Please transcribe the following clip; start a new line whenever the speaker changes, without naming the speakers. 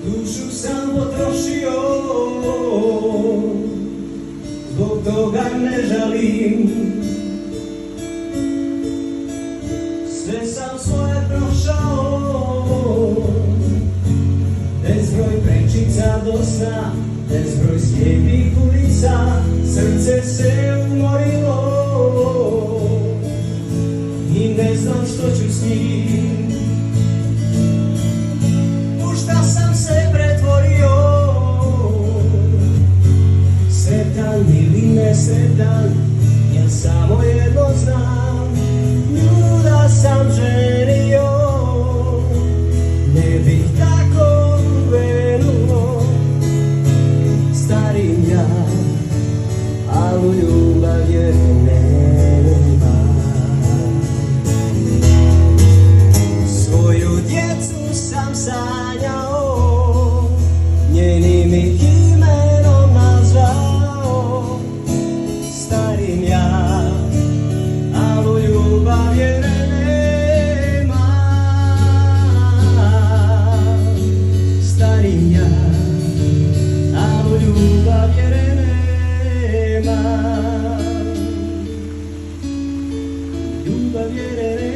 Dušu sam potrošio, zbog toga ne žalim. Sve sam svoje prošao, bezbroj prečica do sna, bezbroj slijepih ulica, srce se umorilo i ne znam što ću s njim. U šta sam se pretvorio, sretan ili nesretan, ja samo jedno znam, nju da sam ženio, ne bih tako venuo. Starim ja, ali ljubav je nema. Svoju djecu sam sanjao, njenim ih imenom nazvao. Starim ja, ali ljubav je nema. Starim ja, ali ljubav je nema. Ljubav je nema.